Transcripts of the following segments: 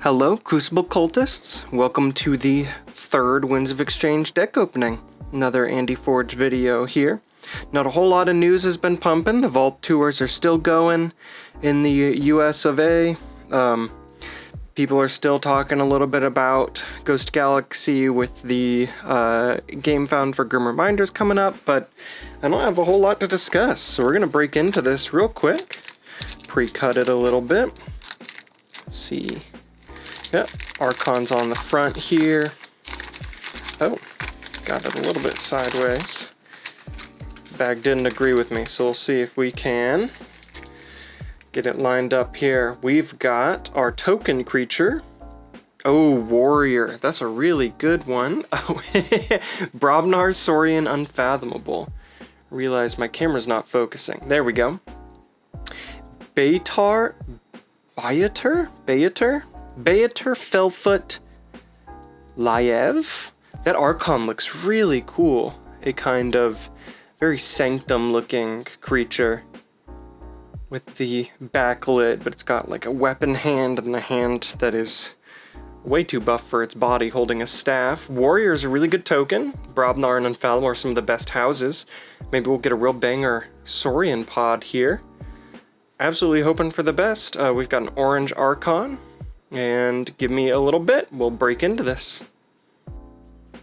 Hello, Crucible Cultists. Welcome to the third Winds of Exchange deck opening. Another KeyForge video here. Not a whole lot of news has been pumping. The Vault tours are still going in the US of A. People are still talking a little bit about Ghost Galaxy with the game found for Grim Reminders coming up, but I don't have a whole lot to discuss. So we're going to break into this real quick. Pre-cut it a little bit. Let's see. Yep, Archon's on the front here. Oh, got it a little bit sideways. Bag didn't agree with me, so we'll see if we can get it lined up here. We've got our token creature. Oh, Warrior. That's a really good one. Oh, Brobnar, Saurian, Unfathomable. Realize my camera's not focusing. There we go. Bayatur? Fellfoot, Iliev. That Archon looks really cool. A kind of very sanctum looking creature with the backlit, but it's got like a weapon hand and a hand that is way too buff for its body holding a staff. Warrior is a really good token. Brobnar and Unfathomable are some of the best houses. Maybe we'll get a real banger Saurian pod here. Absolutely hoping for the best. We've got an orange Archon. And give me a little bit, we'll break into this.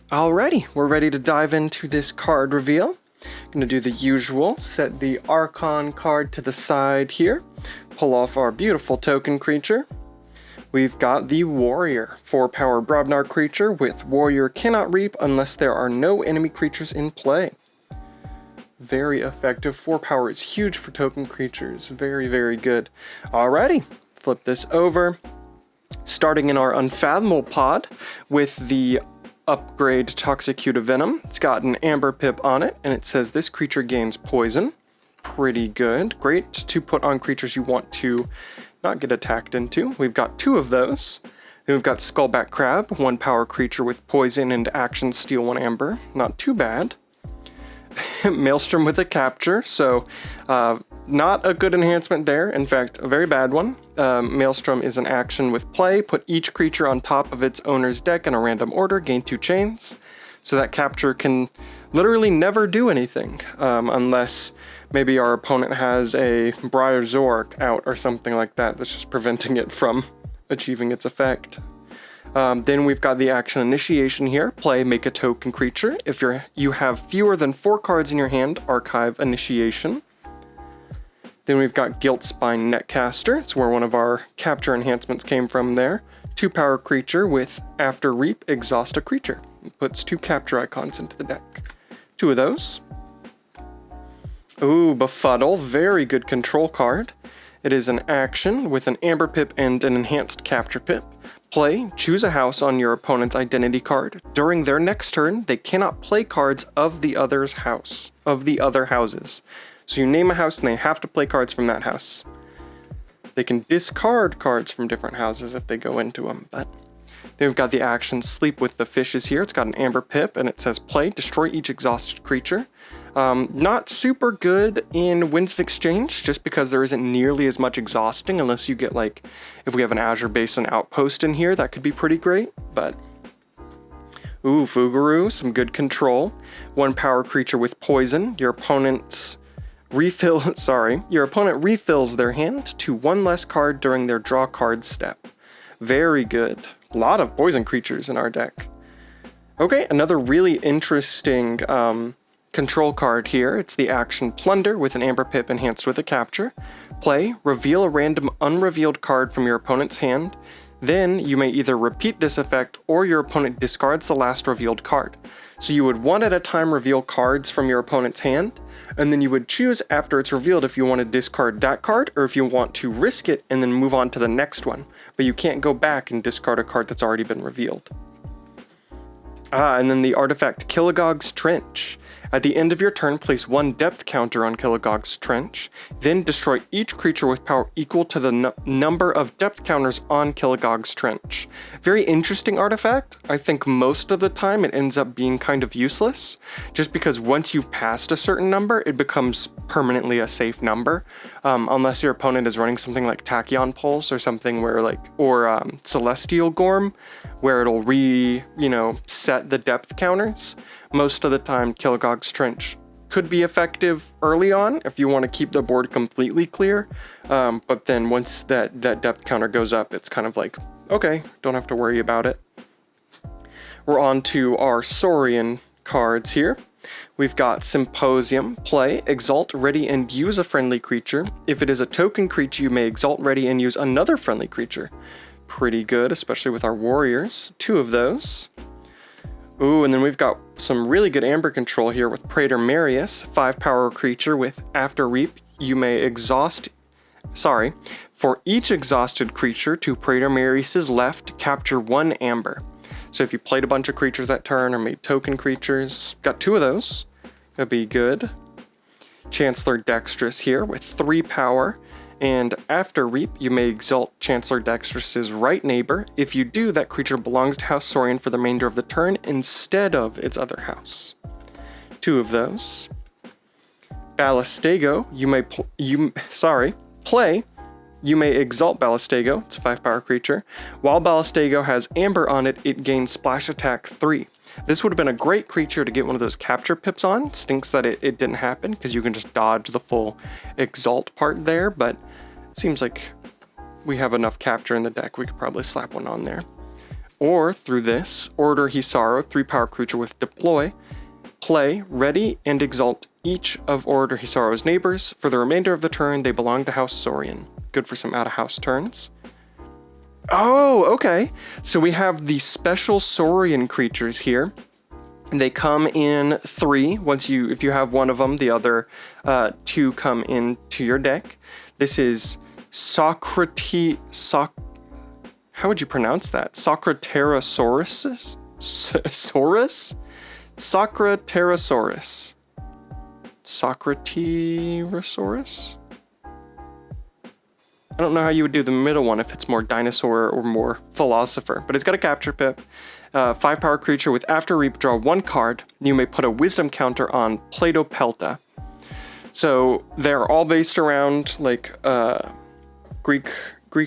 Alrighty, we're ready to dive into this card reveal. I'm gonna do the usual, set the Archon card to the side here, pull off our beautiful token creature. We've got the Warrior, 4-power Brobnar creature with Warrior cannot reap unless there are no enemy creatures in play. Very effective. 4 power is huge for token creatures. Very, very good. Alrighty, flip this over. Starting in our Unfathomable pod with the upgrade Toxicuta Venom. It's got an Amber Pip on it, and it says this creature gains poison. Pretty good. Great to put on creatures you want to not get attacked into. We've got 2 of those. Then we've got Skullback Crab, 1-power creature with poison and action, steal 1 amber. Not too bad. Maelstrom with a capture, so not a good enhancement there. In fact, a very bad one. Maelstrom is an action with play. Put each creature on top of its owner's deck in a random order, gain 2 chains. So that capture can literally never do anything, unless maybe our opponent has a Briar Zork out or something like that that's just preventing it from achieving its effect. Then we've got the action initiation here. Play, make a token creature. If you have fewer than 4 cards in your hand, archive initiation. Then we've got Guilt Spine Netcaster. It's where one of our capture enhancements came from there. 2-power creature with after reap, exhaust a creature. It puts 2 capture icons into the deck. 2 of those. Ooh, Befuddle. Very good control card. It is an action with an Amber Pip and an enhanced capture pip. Play, choose a house on your opponent's identity card. During their next turn, they cannot play cards of the other houses. So you name a house and they have to play cards from that house. They can discard cards from different houses if they go into them, but then we've got the action Sleep with the Fishes here. It's got an Amber Pip and it says play, destroy each exhausted creature. Not super good in Winds of Exchange, just because there isn't nearly as much exhausting unless you get, like, if we have an Azure Basin Outpost in here, that could be pretty great, but ooh, Fuguru, some good control. 1-power creature with poison. Your opponent refills their hand to 1 less card during their draw card step. Very good. A lot of poison creatures in our deck. Okay, another really interesting control card here. It's the action Plunder with an Amber Pip enhanced with a capture. Play, reveal a random unrevealed card from your opponent's hand. Then you may either repeat this effect or your opponent discards the last revealed card. So you would 1 at a time reveal cards from your opponent's hand, and then you would choose after it's revealed if you want to discard that card or if you want to risk it and then move on to the next one. But you can't go back and discard a card that's already been revealed. And then the artifact Killigog's Trench. At the end of your turn, place 1 depth counter on Kilogog's Trench, then destroy each creature with power equal to the number of depth counters on Kilogog's Trench. Very interesting artifact. I think most of the time it ends up being kind of useless, just because once you've passed a certain number, it becomes permanently a safe number, unless your opponent is running something like Tachyon Pulse or something where or Celestial Gorm, where it'll set the depth counters. Most of the time, Kilogog's Trench could be effective early on if you want to keep the board completely clear, but then once that depth counter goes up, it's kind of like, okay, don't have to worry about it. We're on to our Saurian cards here. We've got Symposium, play, exalt, ready, and use a friendly creature. If it is a token creature, you may exalt, ready, and use another friendly creature. Pretty good, especially with our warriors. 2 of those. Ooh, and then we've got some really good Amber control here with Praetor Marius, 5 power creature with After Reap. You may for each exhausted creature to Praetor Marius's left, capture 1 Amber. So if you played a bunch of creatures that turn or made token creatures, got 2 of those. That'd be good. Chancellor Dexterous here with 3 power. And after Reap, you may exalt Chancellor Dexterous's right neighbor. If you do, that creature belongs to House Saurian for the remainder of the turn instead of its other house. 2 of those. Ballistego, play. You may exalt Ballistego, it's a 5 power creature. While Ballistego has Amber on it, it gains Splash Attack 3. This would have been a great creature to get one of those capture pips on. Stinks that it didn't happen, because you can just dodge the full exalt part there, but it seems like we have enough capture in the deck, we could probably slap one on there. Or, through this, Order Hisaro, 3 power creature with deploy. Play, ready, and exalt each of Order Hisaro's neighbors. For the remainder of the turn, they belong to House Saurian. Good for some out-of-house turns. Oh, okay. So we have the special Saurian creatures here. They come in 3. If you have one of them, the other 2 come into your deck. This is how would you pronounce that? Socraterosaurus? Socraterosaurus. Socraterosaurus? I don't know how you would do the middle one if it's more dinosaur or more philosopher, but it's got a capture pip. 5 power creature with After Reap, draw 1 card. You may put a wisdom counter on Plato-Pelta. So they're all based around Greek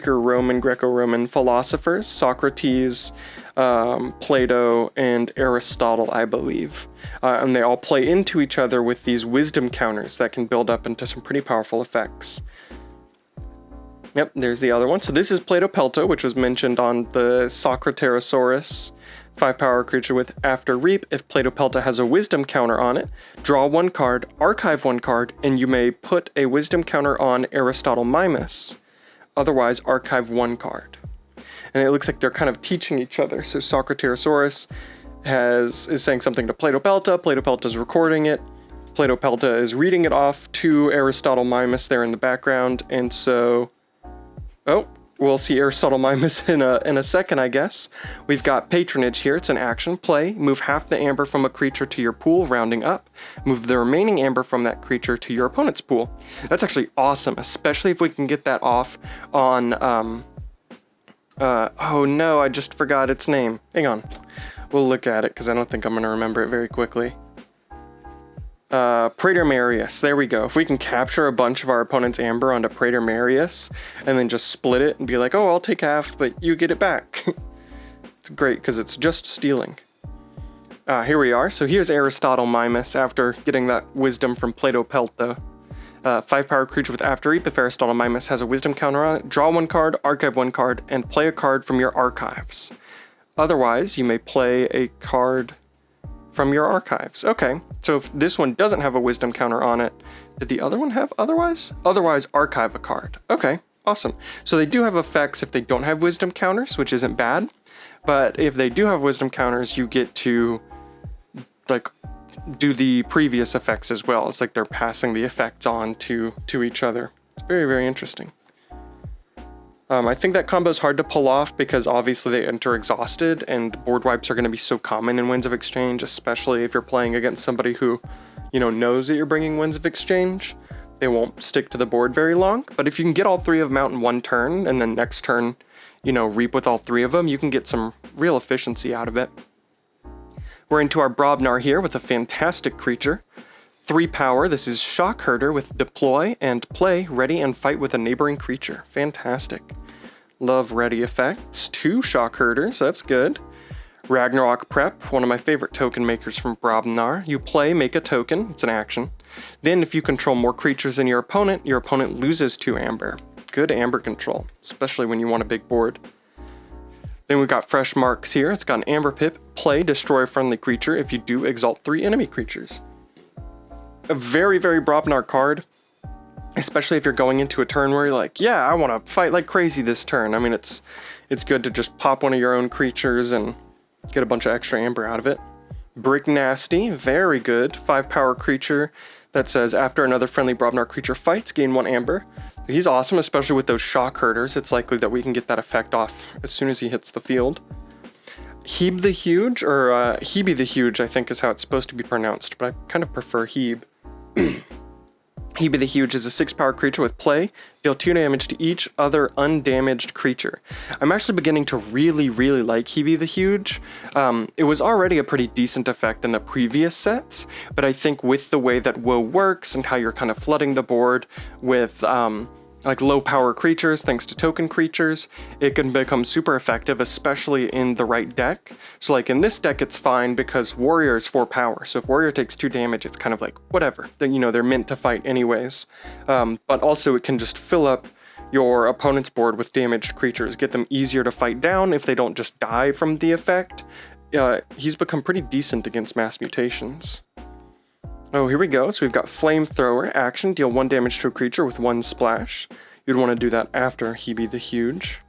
or Roman, Greco-Roman philosophers, Socrates, Plato, and Aristotle, I believe. And they all play into each other with these wisdom counters that can build up into some pretty powerful effects. Yep, there's the other one. So this is Plato-Pelta, which was mentioned on the Socraterosaurus 5 power creature with After Reap. If Plato-Pelta has a wisdom counter on it, draw 1 card, archive 1 card, and you may put a wisdom counter on Aristotle Mimas. Otherwise, archive 1 card. And it looks like they're kind of teaching each other. So Socraterosaurus is saying something to Plato-Pelta. Plato-Pelta is recording it. Plato-Pelta is reading it off to Aristotle Mimas there in the background. And so, we'll see Aristotle Mimas in a second, I guess. We've got Patronage here. It's an action. Play. Move half the amber from a creature to your pool, rounding up. Move the remaining amber from that creature to your opponent's pool. That's actually awesome, especially if we can get that off on, oh no, I just forgot its name. Hang on. We'll look at it, because I don't think I'm going to remember it very quickly. Praetor Marius, there we go. If we can capture a bunch of our opponent's amber onto Praetor Marius, and then just split it and be like, oh, I'll take half, but you get it back. It's great, because it's just stealing. Here we are. So here's Aristotle Mimas after getting that wisdom from Plato-Pelta. 5 power creature with After Reap. If Aristotle Mimas has a wisdom counter on it, draw 1 card, archive 1 card, and play a card from your archives. Otherwise, you may play a card from your archives. Okay, so if this one doesn't have a wisdom counter on it, did the other one have otherwise? Otherwise, archive a card. Okay, awesome. So they do have effects if they don't have wisdom counters, which isn't bad. But if they do have wisdom counters, you get to do the previous effects as well. It's like they're passing the effects on to each other. It's very, very interesting. I think that combo is hard to pull off because obviously they enter exhausted, and board wipes are going to be so common in Winds of Exchange, especially if you're playing against somebody who knows that you're bringing Winds of Exchange, they won't stick to the board very long. But if you can get all 3 of them out in one turn, and then next turn, reap with all 3 of them, you can get some real efficiency out of it. We're into our Brobnar here with a fantastic creature. 3 power, this is Shock Herder with deploy and play, ready and fight with a neighboring creature. Fantastic. Love ready effects. 2 Shock Herders, that's good. Ragnarok Prep, one of my favorite token makers from Brobnar. You play, make a token, it's an action. Then if you control more creatures than your opponent loses 2 amber. Good amber control, especially when you want a big board. Then we've got Fresh Marks here. It's got an amber pip, play, destroy a friendly creature. If you do, exalt 3 enemy creatures. A very, very Brobnar card, especially if you're going into a turn where you're like, yeah, I want to fight like crazy this turn. I mean, it's good to just pop one of your own creatures and get a bunch of extra amber out of it. Brick Nasty, very good. 5 power creature that says after another friendly Brobnar creature fights, gain 1 amber. He's awesome, especially with those Shock Herders. It's likely that we can get that effect off as soon as he hits the field. Heb the Huge, or Hebe the Huge, I think is how it's supposed to be pronounced, but I kind of prefer Heb. Hebe the Huge is a 6 power creature with play. Deal 2 damage to each other undamaged creature. I'm actually beginning to really, really like Hebe the Huge. It was already a pretty decent effect in the previous sets, but I think with the way that WoE works and how you're kind of flooding the board with like low power creatures thanks to token creatures, it can become super effective, especially in the right deck. So like in this deck it's fine because Warrior is 4 power, so if Warrior takes 2 damage it's kind of like whatever, they're meant to fight anyways. But also it can just fill up your opponent's board with damaged creatures, get them easier to fight down if they don't just die from the effect. He's become pretty decent against mass mutations. Oh, here we go. So we've got Flamethrower, action, deal 1 damage to a creature with 1 splash. You'd want to do that after Hebe the Huge.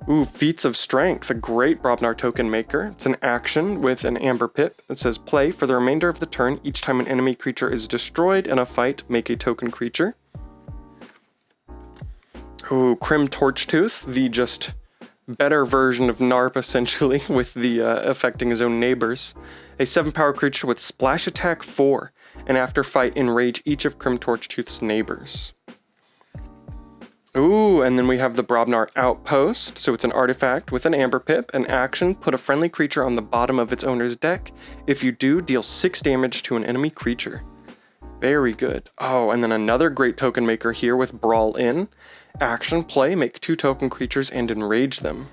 Ooh, Feats of Strength, a great Brobnar token maker. It's an action with an amber pip. It says play for the remainder of the turn. Each time an enemy creature is destroyed in a fight, make a token creature. Ooh, Crim Torchtooth, the just better version of Narp essentially, with the affecting his own neighbors. A 7 power creature with splash attack 4, and after fight enrage each of Crim Torchtooth's neighbors. Ooh, and then we have the Brobnar Outpost. So it's an artifact with an amber pip. An action, put a friendly creature on the bottom of its owner's deck. If you do, deal 6 damage to an enemy creature. Very good. Oh, and then another great token maker here with Brawl In. Action, play, make 2 token creatures and enrage them.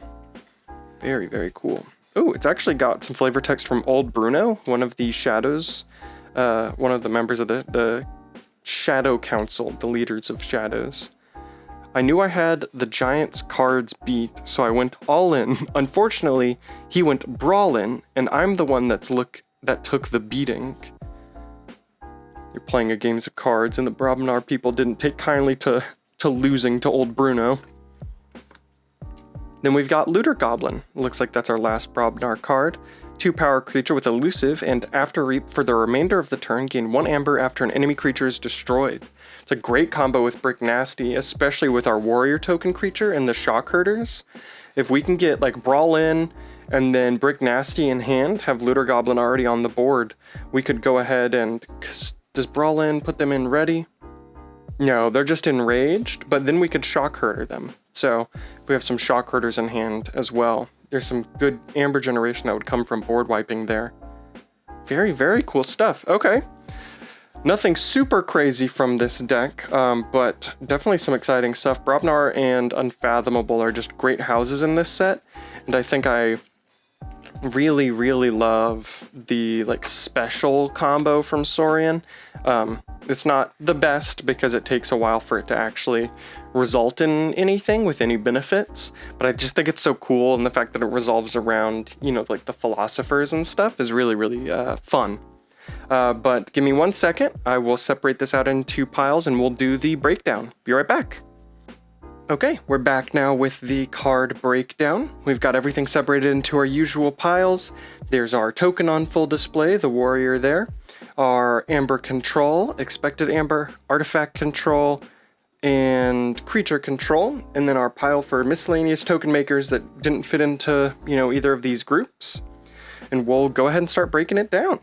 Very, very cool. Oh, it's actually got some flavor text from Old Bruno, one of the Shadows, one of the members of the Shadow Council, the leaders of Shadows. I knew I had the Giants cards beat, so I went all in. Unfortunately, he went Brawl In, and I'm the one that took the beating. You're playing a game of cards, and the Brobnar people didn't take kindly to losing to Old Bruno. Then we've got Looter Goblin. Looks like that's our last Brobnar card. 2 power creature with elusive, and after reap for the remainder of the turn, gain 1 amber after an enemy creature is destroyed. It's a great combo with Brick Nasty, especially with our Warrior token creature and the Shock Herders. If we can get like Brawl In and then Brick Nasty in hand, have Looter Goblin already on the board, we could go ahead and... Does Brawl In put them in ready? No, they're just enraged, but then we could Shock Herder them. So we have some Shock Herders in hand as well. There's some good amber generation that would come from board wiping there. Very, very cool stuff. Okay. Nothing super crazy from this deck, but definitely some exciting stuff. Brobnar and Unfathomable are just great houses in this set, and I think I really, really love the like special combo from Saurian. It's not the best because it takes a while for it to actually result in anything with any benefits, but I just think it's so cool, and the fact that it resolves around, like the philosophers and stuff is really, really fun. But give me 1 second, I will separate this out into piles and we'll do the breakdown. Be right back. Okay, we're back now with the card breakdown. We've got everything separated into our usual piles. There's our token on full display, the Warrior there. Our Amber Control, Expected Amber, Artifact Control, and Creature Control. And then our pile for miscellaneous token makers that didn't fit into, either of these groups. And we'll go ahead and start breaking it down.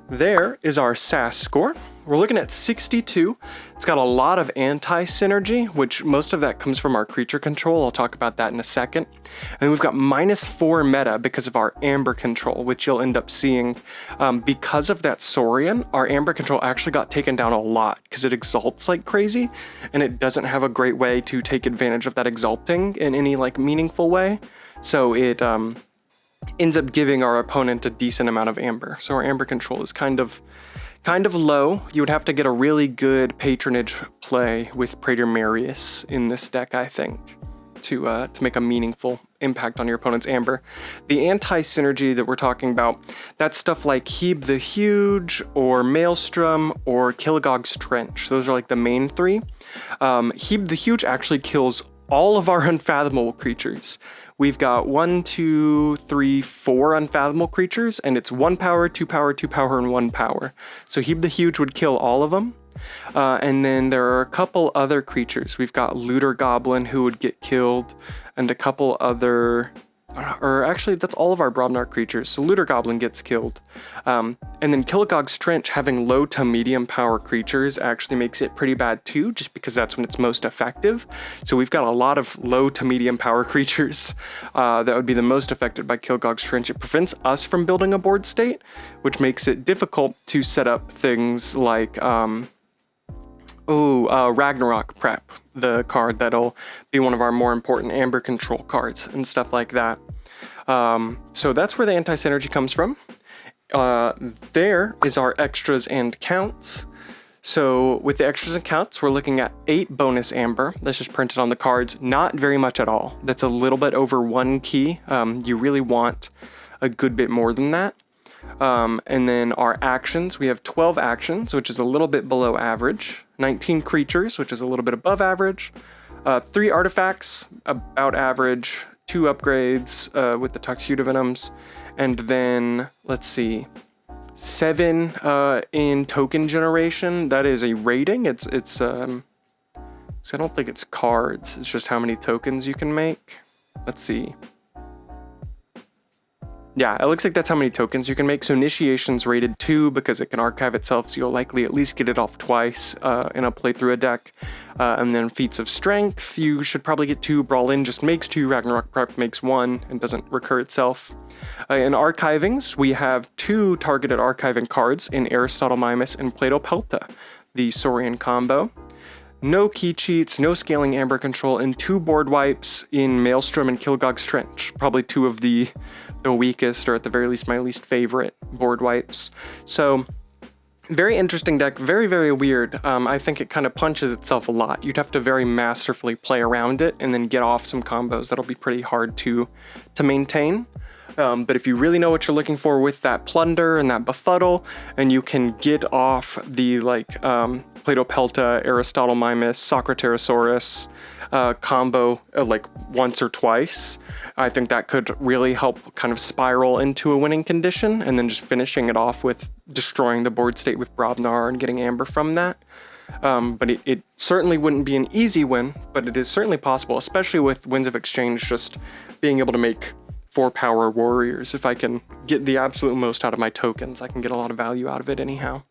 there is our SAS score. We're looking at 62. It's got a lot of anti-synergy, which most of that comes from our creature control. I'll talk about that in a second. And then we've got -4 meta because of our amber control, which you'll end up seeing. Because of that Saurian, our amber control actually got taken down a lot because it exalts like crazy, and it doesn't have a great way to take advantage of that exalting in any like meaningful way. So it ends up giving our opponent a decent amount of amber. So our amber control is kind of low. You would have to get a really good patronage play with Praetor Marius in this deck, I think, to make a meaningful impact on your opponent's amber. The anti-synergy that we're talking about, that's stuff like Hebe the Huge, or Maelstrom, or Killigog's Trench. Those are like the main three. Hebe the Huge actually kills all of our unfathomable creatures. We've got 1, 2, 3, 4 unfathomable creatures, and it's 1 power, 2 power, 2 power, and 1 power. So Hebe the Huge would kill all of them. And then there are a couple other creatures. We've got Looter Goblin who would get killed, and a couple other, or actually that's all of our Brobnar creatures. So Looter Goblin gets killed. And then Killigog's Trench, having low to medium power creatures, actually makes it pretty bad too, just because that's when it's most effective. So we've got a lot of low to medium power creatures that would be the most affected by Killigog's Trench. It prevents us from building a board state, which makes it difficult to set up things like Ragnarok Prep, the card that'll be one of our more important amber control cards and stuff like that. So that's where the anti-synergy comes from. There is our extras and counts. So with the extras and counts, we're looking at 8 bonus amber. That's just printed on the cards. Not very much at all. That's a little bit over 1 key. You really want a good bit more than that. And then our actions, we have 12 actions, which is a little bit below average. 19 creatures, which is a little bit above average. 3 artifacts, about average. 2 upgrades with the Tuxedo Venoms. And then, let's see, 7 in token generation. That is a rating. So I don't think it's cards. It's just how many tokens you can make. Let's see. Yeah, it looks like that's how many tokens you can make. So initiation's rated 2 because it can archive itself, so you'll likely at least get it off twice in a playthrough a deck. And then feats of strength, you should probably get 2. Brawl in just makes 2. Ragnarok Prep makes 1 and doesn't recur itself. In archivings, we have 2 targeted archiving cards in Aristotle Mimus and Plato Pelta, the Saurian combo. No key cheats, no scaling amber control, and 2 board wipes in Maelstrom and Killigog's Trench. Probably 2 of the weakest, or at the very least my least favorite board wipes. So very interesting deck, very, very weird. I think it kind of punches itself a lot. You'd have to very masterfully play around it and then get off some combos that'll be pretty hard to maintain. But if you really know what you're looking for with that Plunder and that Befuddle, and you can get off the Plato Pelta, Aristotle Mimus, Socraterosaurus combo like once or twice, I think that could really help kind of spiral into a winning condition, and then just finishing it off with destroying the board state with Brobnar and getting amber from that. But it certainly wouldn't be an easy win, but it is certainly possible, especially with Winds of Exchange just being able to make 4 power warriors. If I can get the absolute most out of my tokens, I can get a lot of value out of it anyhow.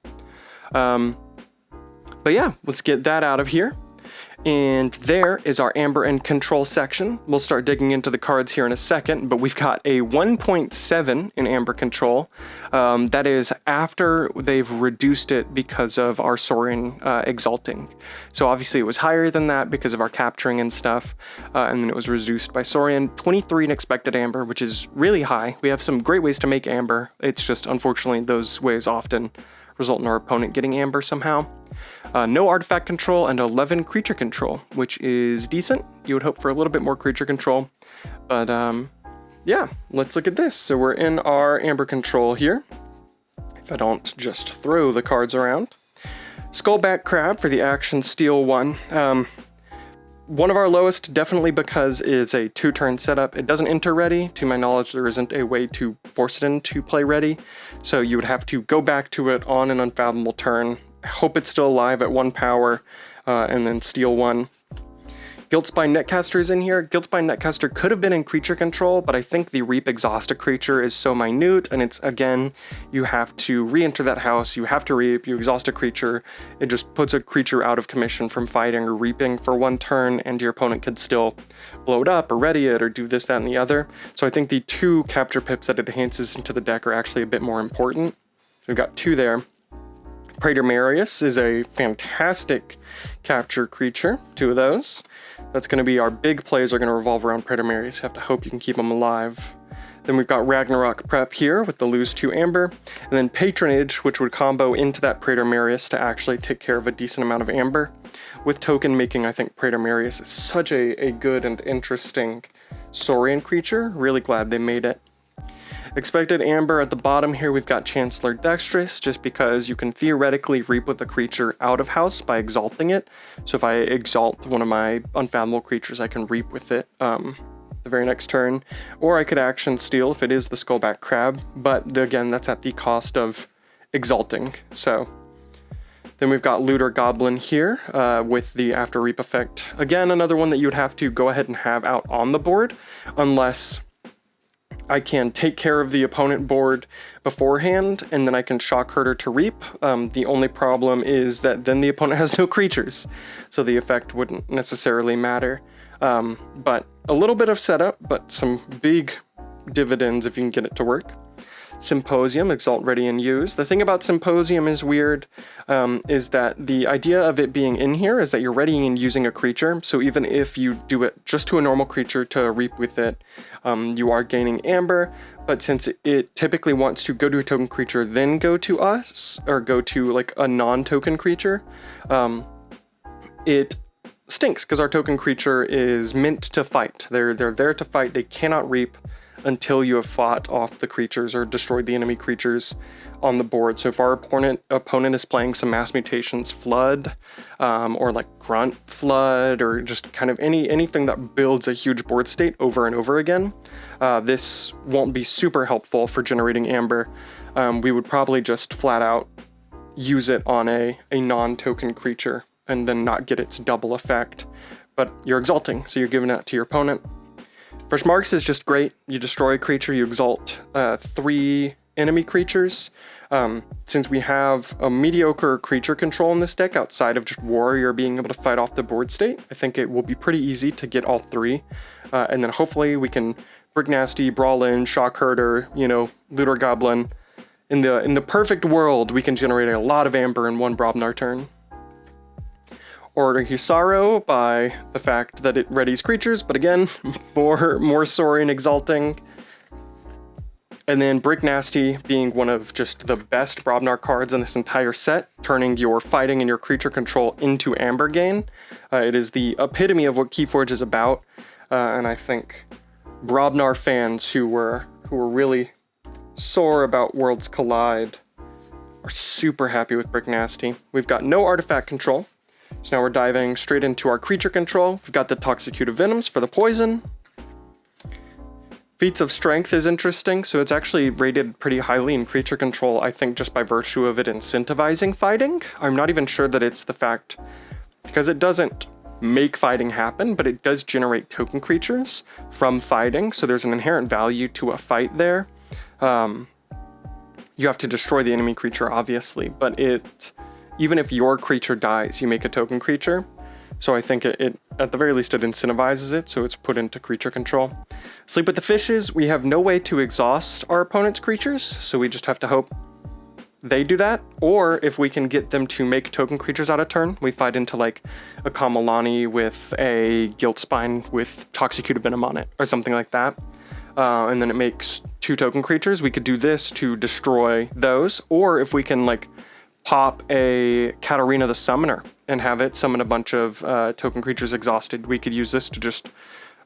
But yeah, let's get that out of here. And there is our amber and control section. We'll start digging into the cards here in a second, but we've got a 1.7 in amber control. That is after they've reduced it because of our Saurian exalting. So obviously it was higher than that because of our capturing and stuff, and then it was reduced by Saurian. 23 in expected amber, which is really high. We have some great ways to make amber. It's just unfortunately those ways often result in our opponent getting amber somehow. No artifact control and 11 creature control, which is decent. You would hope for a little bit more creature control, but yeah, let's look at this. So we're in our amber control here. If I don't just throw the cards around. Skullback Crab for the action steal 1. One of our lowest, definitely because it's a 2-turn setup. It doesn't enter ready. To my knowledge, there isn't a way to force it into play ready. So you would have to go back to it on an unfathomable turn, hope it's still alive at 1 power, and then steal 1. Guiltspine Netcaster is in here. Guiltspine Netcaster could have been in creature control, but I think the Reap exhaust a creature is so minute, and it's, again, you have to re-enter that house, you have to reap, you exhaust a creature, it just puts a creature out of commission from fighting or reaping for one turn, and your opponent could still blow it up or ready it or do this, that, and the other. So I think the 2 capture pips that it enhances into the deck are actually a bit more important. We've got 2 there. Praetor Marius is a fantastic capture creature, 2 of those. That's going to be our big plays are going to revolve around Praetor Marius. You have to hope you can keep them alive. Then we've got Ragnarok Prep here with the lose 2 Amber, and then Patronage, which would combo into that Praetor Marius to actually take care of a decent amount of Amber. With token making, I think Praetor Marius is such a good and interesting Saurian creature. Really glad they made it. Expected Amber at the bottom here, we've got Chancellor Dexterous, just because you can theoretically reap with a creature out of house by exalting it. So if I exalt one of my unfathomable creatures, I can reap with it the very next turn. Or I could action steal if it is the Skullback Crab, but again, that's at the cost of exalting. So then we've got Looter Goblin here with the After Reap effect. Again, another one that you would have to go ahead and have out on the board, unless I can take care of the opponent board beforehand, and then I can Shock Herder to reap. The only problem is that then the opponent has no creatures, so the effect wouldn't necessarily matter. But a little bit of setup, but some big dividends if you can get it to work. Symposium, Exalt, Ready, and Use. The thing about Symposium is weird, is that the idea of it being in here is that you're readying and using a creature, so even if you do it just to a normal creature to reap with it, you are gaining Amber, but since it typically wants to go to a token creature, then go to us, or go to like a non-token creature, it stinks, because our token creature is meant to fight. They're there to fight, they cannot reap until you have fought off the creatures or destroyed the enemy creatures on the board. So if our opponent is playing some Mass Mutations Flood, or like Grunt Flood, or just kind of anything that builds a huge board state over and over again, this won't be super helpful for generating Amber. We would probably just flat out use it on a non-token creature and then not get its double effect. But you're exalting, so you're giving that to your opponent. First Marks is just great. You destroy a creature, you exalt 3 enemy creatures. Since we have a mediocre creature control in this deck outside of just Warrior being able to fight off the board state, I think it will be pretty easy to get all 3. And then hopefully we can Brick Nasty, Brawl In, Shock Herder, Looter Goblin. In the perfect world, we can generate a lot of Amber in one Brobnar turn. Order Hisaro by the fact that it readies creatures, but again, more Saurian exalting. And then Brick Nasty being one of just the best Brobnar cards in this entire set, turning your fighting and your creature control into Amber gain. It is the epitome of what KeyForge is about, and I think Brobnar fans who were really sore about Worlds Collide are super happy with Brick Nasty. We've got no artifact control. So now we're diving straight into our creature control. We've got the Toxicutive Venoms for the poison. Feats of Strength is interesting, so it's actually rated pretty highly in creature control, I think just by virtue of it incentivizing fighting. I'm not even sure that it's the fact, because it doesn't make fighting happen, but it does generate token creatures from fighting, so there's an inherent value to a fight there. You have to destroy the enemy creature, obviously, but even if your creature dies, you make a token creature. So I think it at the very least, it incentivizes it, so it's put into creature control. Sleep with the Fishes, we have no way to exhaust our opponent's creatures, so we just have to hope they do that. Or if we can get them to make token creatures out of turn, we fight into like a Kamalani with a Guiltspine with Toxicutive Venom on it, or something like that. And then it makes 2 token creatures. We could do this to destroy those, or if we can like pop a Katarina the Summoner and have it summon a bunch of token creatures exhausted, we could use this to just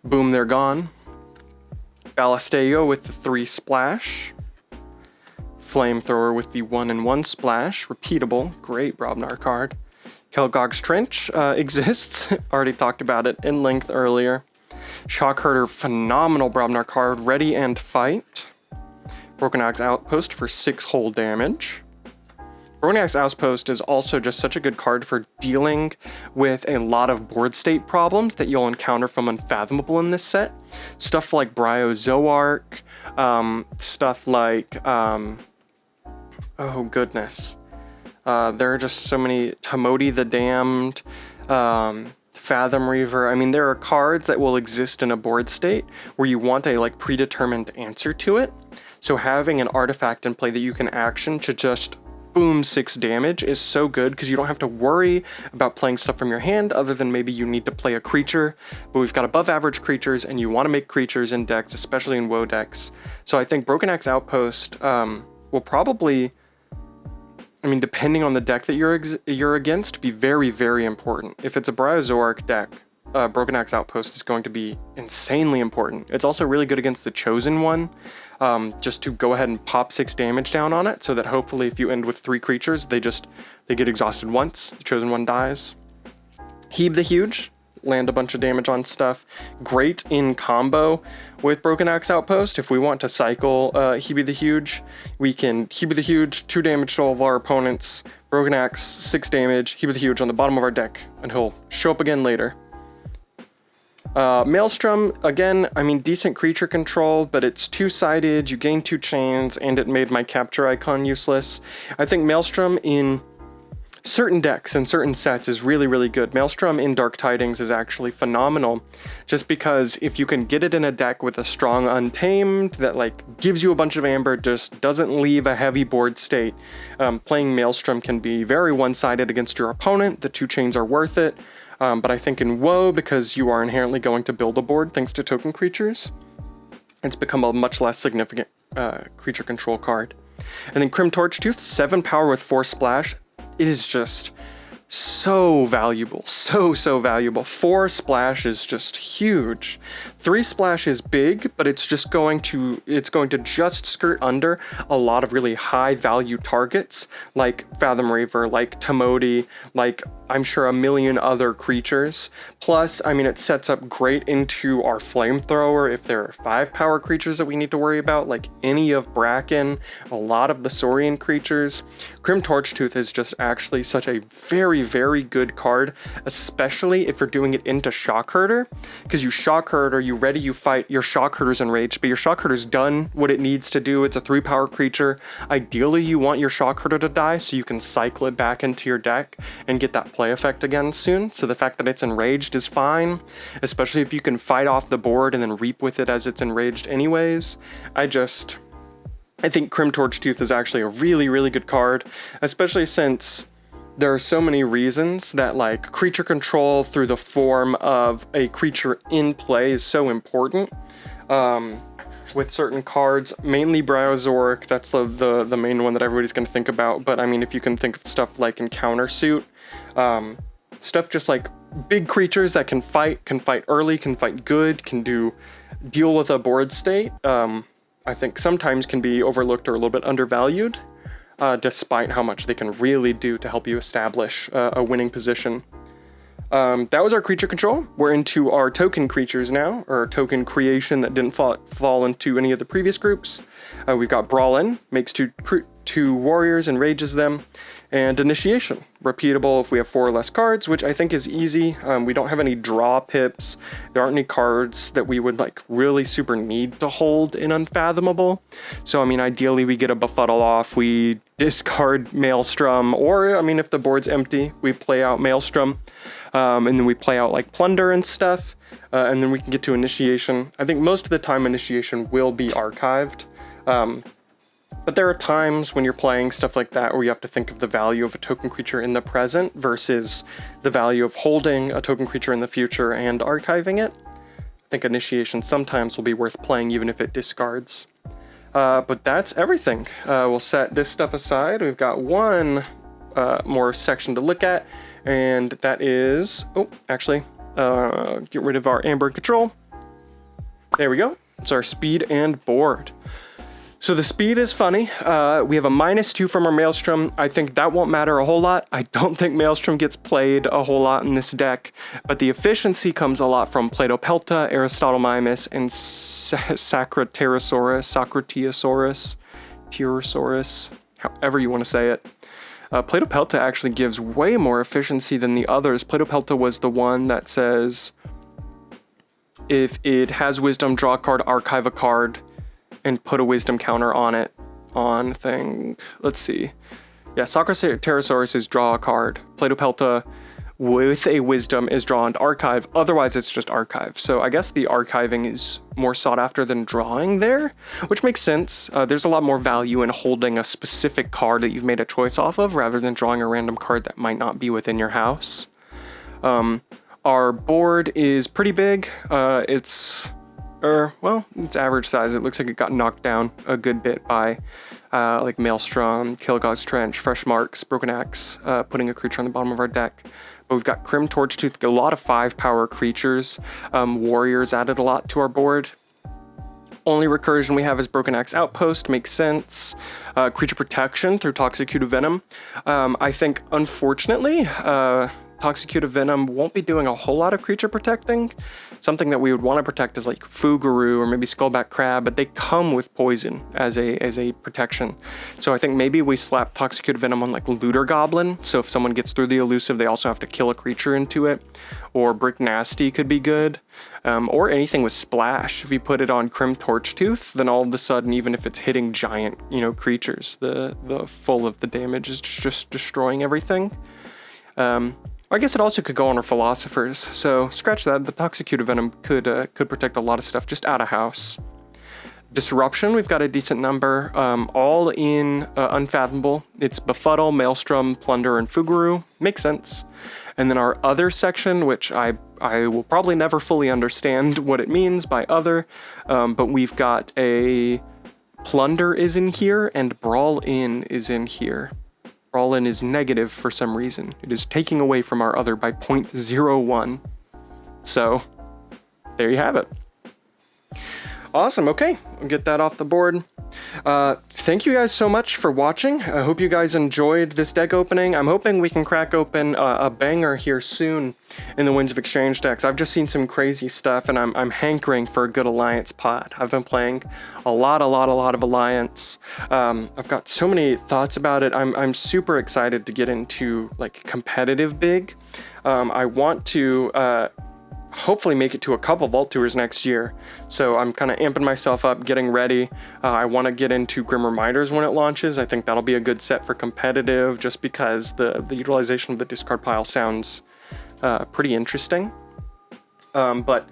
boom, they're gone. Ballisteo with the 3 splash. Flamethrower with the 1/1 splash. Repeatable, great Brobnar card. Kelgog's Trench exists, already talked about it in length earlier. Shock Herder, phenomenal Brobnar card, ready and fight. Broken Axe Outpost for 6 whole damage. Brognak's Outpost is also just such a good card for dealing with a lot of board state problems that you'll encounter from Unfathomable in this set. Stuff like Bryozoark, stuff like, oh goodness. There are just so many, Tamodi the Damned, Fathom Reaver. I mean, there are cards that will exist in a board state where you want a like predetermined answer to it. So having an artifact in play that you can action to just boom 6 damage is so good because you don't have to worry about playing stuff from your hand other than maybe you need to play a creature, but we've got above average creatures and you want to make creatures in decks, especially in WoE decks. So I think Broken Axe Outpost will probably, I mean, depending on the deck that you're against, be very, very important. If it's a Bryozoark deck, Broken Axe Outpost is going to be insanely important. It's also really good against the Chosen One, just to go ahead and pop 6 damage down on it, so that hopefully if you end with 3 creatures, they get exhausted once, the Chosen One dies. Heeb the Huge, land a bunch of damage on stuff. Great in combo with Broken Axe Outpost. If we want to cycle Heeb the Huge, we can Heeb the Huge, 2 damage to all of our opponents, Broken Axe, 6 damage, Heeb the Huge on the bottom of our deck, and he'll show up again later. Maelstrom, again, I mean, decent creature control, but it's 2-sided, you gain 2 chains, and it made my capture icon useless. I think Maelstrom in certain decks and certain sets is really, really good. Maelstrom in Dark Tidings is actually phenomenal, just because if you can get it in a deck with a strong Untamed that like gives you a bunch of amber, just doesn't leave a heavy board state, playing Maelstrom can be very one-sided against your opponent. The 2 chains are worth it. But I think in WoE, because you are inherently going to build a board thanks to token creatures, it's become a much less significant creature control card. And then Crim Torchtooth, 7 power with 4 splash. It is just so valuable, so valuable. 4 splash is just huge. 3 splash is big, but it's going to just skirt under a lot of really high value targets like Fathom Reaver, like Tamodi, like I'm sure a million other creatures. Plus, I mean, it sets up great into our Flamethrower if there are 5 power creatures that we need to worry about, like any of Bracken, a lot of the Saurian creatures. Crim Torchtooth is just actually such a very, very good card, especially if you're doing it into Shockherder, because you Shockherder, you ready, you fight, your Shockherder's enraged, but your Shockherder's done what it needs to do. It's a 3 power creature. Ideally, you want your Shockherder to die so you can cycle it back into your deck and get that play effect again soon. So the fact that it's enraged is fine, especially if you can fight off the board and then reap with it as it's enraged anyways. I think Crim Torchtooth is actually a really, really good card, especially since there are so many reasons that like creature control through the form of a creature in play is so important. With certain cards, mainly Bryozoark, that's the main one that everybody's going to think about, but I mean, if you can think of stuff like Encounter Suit, stuff just like big creatures that can fight early, can fight good, can deal with a board state, I think sometimes can be overlooked or a little bit undervalued, despite how much they can really do to help you establish a winning position. That was our creature control. We're into our token creatures now, or token creation that didn't fall into any of the previous groups. We've got Brawlin, makes two warriors and rages them, and Initiation, repeatable if we have 4 or less cards, which I think is easy. We don't have any draw pips. There aren't any cards that we would like really super need to hold in Unfathomable. So I mean, ideally we get a Befuddle off, we discard Maelstrom, or I mean, if the board's empty, we play out Maelstrom, and then we play out like Plunder and stuff, and then we can get to Initiation. I think most of the time Initiation will be archived. But there are times when you're playing stuff like that where you have to think of the value of a token creature in the present versus the value of holding a token creature in the future and archiving it. I think Initiation sometimes will be worth playing even if it discards. But that's everything. We'll set this stuff aside. We've got one more section to look at, and that is... get rid of our Amber Control. There we go. It's our speed and board. So the speed is funny. We have a -2 from our Maelstrom. I think that won't matter a whole lot. I don't think Maelstrom gets played a whole lot in this deck, but the efficiency comes a lot from Plato-Pelta, Aristotle Mimus, and Sacroterosaurus, however you want to say it. Plato Pelta actually gives way more efficiency than the others. Plato Pelta was the one that says if it has wisdom, draw a card, archive a card, and put a wisdom counter on it on thing. Let's see. Yeah, Pterosaurus is draw a card. Plato Pelta with a wisdom is draw and archive. Otherwise, it's just archive. So I guess the archiving is more sought after than drawing there, which makes sense. There's a lot more value in holding a specific card that you've made a choice off of rather than drawing a random card that might not be within your house. Our board is pretty big. It's average size. It looks like it got knocked down a good bit by like Maelstrom, Kilgog's Trench, Fresh Marks, Broken Axe, putting a creature on the bottom of our deck. But we've got Crim Torchtooth, a lot of 5-power creatures. Warriors added a lot to our board. Only recursion we have is Broken Axe Outpost, makes sense. Creature protection through Toxicute Venom. I think, unfortunately, Toxicute Venom won't be doing a whole lot of creature protecting. Something that we would want to protect is like Fuguru or maybe Skullback Crab, but they come with poison as a protection. So I think maybe we slap Toxicute Venom on like Looter Goblin. So if someone gets through the elusive, they also have to kill a creature into it. Or Brick Nasty could be good. Or anything with Splash. If you put it on Crim Torchtooth, then all of a sudden, even if it's hitting giant, creatures, the full of the damage is just destroying everything. I guess it also could go on our Philosophers, so scratch that. The Toxicute Venom could protect a lot of stuff just out of house. Disruption, we've got a decent number, all in Unfathomable. It's Befuddle, Maelstrom, Plunder, and Fuguru. Makes sense. And then our other section, which I will probably never fully understand what it means by other, but we've got a Plunder is in here and Brawl In is in here. Brawl In is negative for some reason. It is taking away from our other by 0.01. So, there you have it. Awesome, okay, I'll get that off the board. Thank you guys so much for watching. I hope you guys enjoyed this deck opening. I'm hoping we can crack open a banger here soon in the Winds of Exchange decks. I've just seen some crazy stuff, and I'm hankering for a good Alliance pot. I've been playing a lot of Alliance. I've got so many thoughts about it. I'm super excited to get into like competitive big. I want to hopefully make it to a couple Vault Tours next year. So I'm kind of amping myself up, getting ready. I want to get into Grim Reminders when it launches. I think that'll be a good set for competitive just because the utilization of the discard pile sounds pretty interesting. But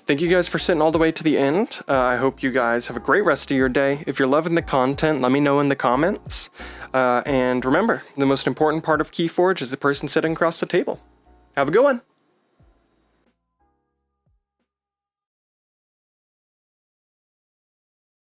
thank you guys for sitting all the way to the end. I hope you guys have a great rest of your day. If you're loving the content, let me know in the comments. And remember, the most important part of KeyForge is the person sitting across the table. Have a good one.